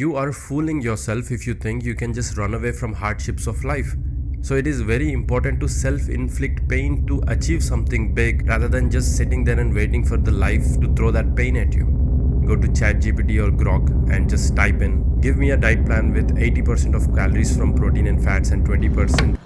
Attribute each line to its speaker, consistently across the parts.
Speaker 1: You are fooling yourself if you think you can just run away from hardships of life. So it is very important to self-inflict pain to achieve something big rather than just sitting there and waiting for the life to throw that pain at you. Go to ChatGPT or Grok and just type in, give me a diet plan with 80% of calories from protein and fats and 20%.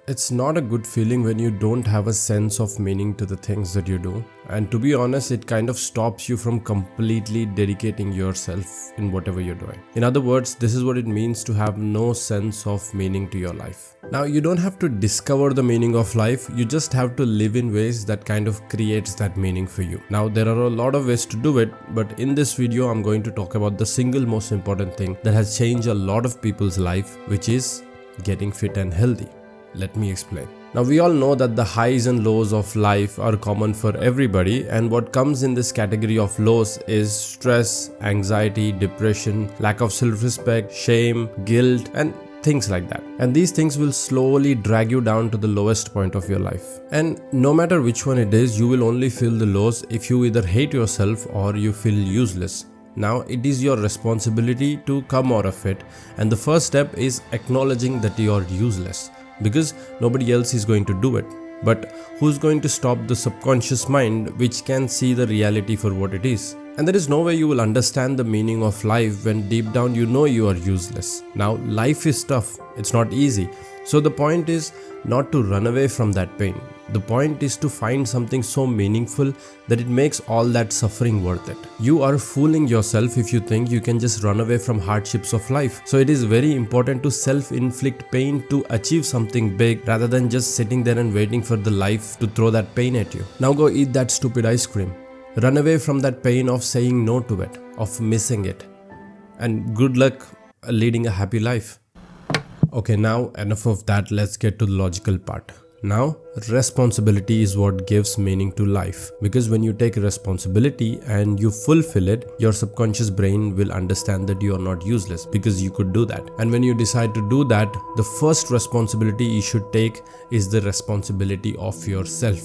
Speaker 1: It's not a good feeling when you don't have a sense of meaning to the things that you do. And to be honest, it kind of stops you from completely dedicating yourself in whatever you're doing. In other words, this is what it means to have no sense of meaning to your life. Now, you don't have to discover the meaning of life. You just have to live in ways that kind of creates that meaning for you. Now, there are a lot of ways to do it, but in this video, I'm going to talk about the single most important thing that has changed a lot of people's life, which is getting fit and healthy. Let me explain. Now, we all know that the highs and lows of life are common for everybody, and what comes in this category of lows is stress, anxiety, depression, lack of self-respect, shame, guilt, and things like that. And these things will slowly drag you down to the lowest point of your life. And no matter which one it is, you will only feel the lows if you either hate yourself or you feel useless. Now, it is your responsibility to come out of it, and the first step is acknowledging that you are useless. Because nobody else is going to do it. But who's going to stop the subconscious mind which can see the reality for what it is? And there is no way you will understand the meaning of life when deep down you know you are useless. Now, life is tough. It's not easy. So the point is not to run away from that pain. The point is to find something so meaningful that it makes all that suffering worth it. You are fooling yourself if you think you can just run away from hardships of life. So it is very important to self-inflict pain to achieve something big rather than just sitting there and waiting for the life to throw that pain at you. Now go eat that stupid ice cream. Run away from that pain of saying no to it, of missing it. And good luck leading a happy life. Okay, now enough of that, let's get to the logical part. Now, responsibility is what gives meaning to life, because when you take responsibility and you fulfill it, your subconscious brain will understand that you are not useless because you could do that. And when you decide to do that, the first responsibility you should take is the responsibility of yourself.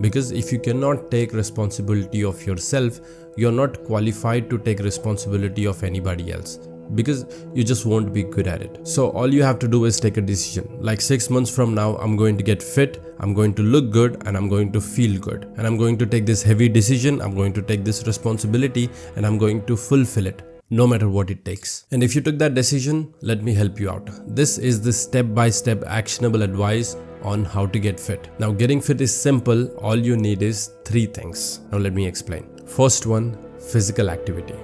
Speaker 1: Because if you cannot take responsibility of yourself, you are not qualified to take responsibility of anybody else, because you just won't be good at it. So all you have to do is take a decision. Like 6 months from now, I'm going to get fit, I'm going to look good, and I'm going to feel good. And I'm going to take this heavy decision, I'm going to take this responsibility, and I'm going to fulfill it, no matter what it takes. And if you took that decision, let me help you out. This is the step-by-step actionable advice on how to get fit. Now, getting fit is simple. All you need is 3 things. Now let me explain. First one, physical activity.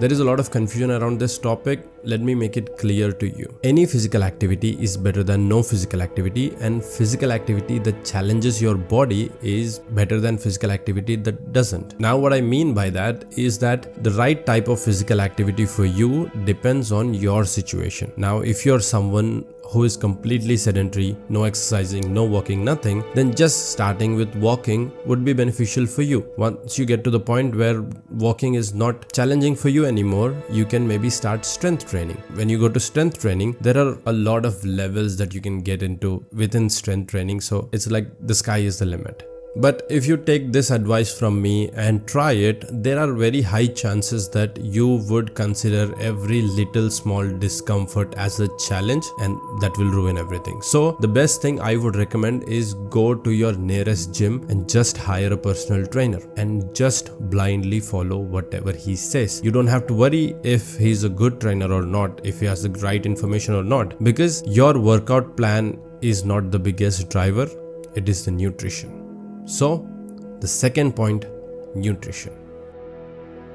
Speaker 1: There is a lot of confusion around this topic. Let me make it clear to you. Any physical activity is better than no physical activity, and physical activity that challenges your body is better than physical activity that doesn't. Now, what I mean by that is that the right type of physical activity for you depends on your situation. Now, if you're someone who is completely sedentary, no exercising, no walking, nothing, then just starting with walking would be beneficial for you. Once you get to the point where walking is not challenging for you anymore, you can maybe start strength training. When you go to strength training, there are a lot of levels that you can get into within strength training. So it's like the sky is the limit. But if you take this advice from me and try it, there are very high chances that you would consider every little small discomfort as a challenge, and that will ruin everything. So the best thing I would recommend is go to your nearest gym and just hire a personal trainer and just blindly follow whatever he says. You don't have to worry if he's a good trainer or not, if he has the right information or not, because your workout plan is not the biggest driver, it is the nutrition. So, the second point, nutrition.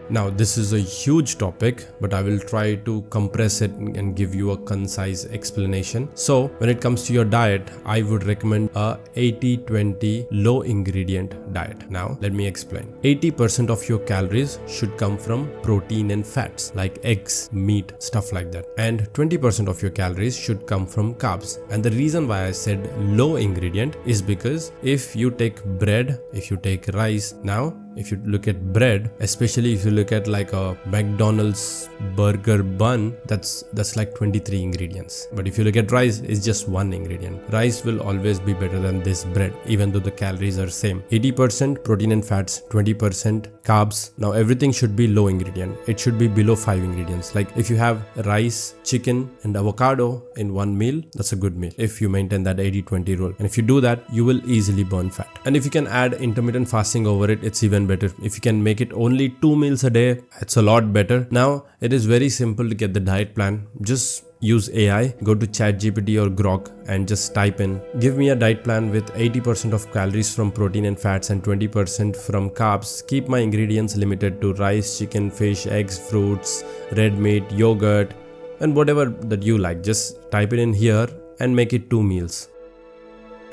Speaker 1: Now, this is a huge topic, but I will try to compress it and give you a concise explanation. So, when it comes to your diet, I would recommend a 80-20 low ingredient diet. Now, let me explain. 80% of your calories should come from protein and fats like eggs, meat, stuff like that. And 20% of your calories should come from carbs. And the reason why I said low ingredient is because if you take bread, if you take rice, now If you look at bread, especially if you look at like a McDonald's burger bun, that's like 23 ingredients. But if you look at rice, it's just one ingredient. Rice will always be better than this bread, even though the calories are same. 80% protein and fats, 20% carbs. Now everything should be low ingredient. It should be below 5 ingredients. Like if you have rice, chicken and avocado in one meal, that's a good meal if you maintain that 80-20 rule. And if you do that, you will easily burn fat. And if you can add intermittent fasting over it, it's even better. If you can make it only 2 meals a day, it's a lot better. Now it is very simple to get the diet plan. Just use AI, go to ChatGPT or Grok and just type in, give me a diet plan with 80% of calories from protein and fats and 20% from carbs. Keep my ingredients limited to rice, chicken, fish, eggs, fruits, red meat, yogurt, and whatever that you like. Just type it in here and make it 2 meals.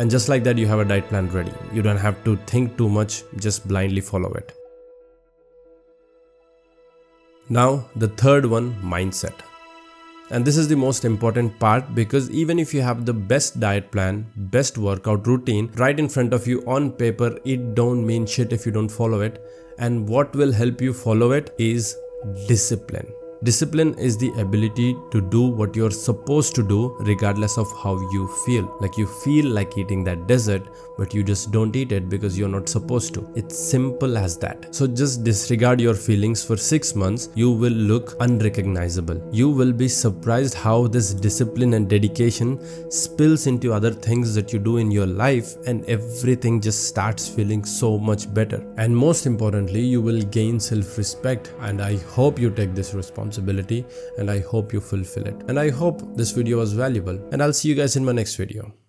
Speaker 1: And just like that, you have a diet plan ready. You don't have to think too much, just blindly follow it. Now, the third one, mindset. And this is the most important part, because even if you have the best diet plan, best workout routine right in front of you on paper, it don't mean shit if you don't follow it. And what will help you follow it is discipline. Discipline is the ability to do what you're supposed to do regardless of how you feel. Like you feel like eating that dessert, but you just don't eat it because you're not supposed to. It's simple as that. So just disregard your feelings for 6 months. You will look unrecognizable. You will be surprised how this discipline and dedication spills into other things that you do in your life, and everything just starts feeling so much better. And most importantly, you will gain self-respect. And I hope you take this responsibility, and I hope you fulfill it. And I hope this video was valuable, and I'll see you guys in my next video.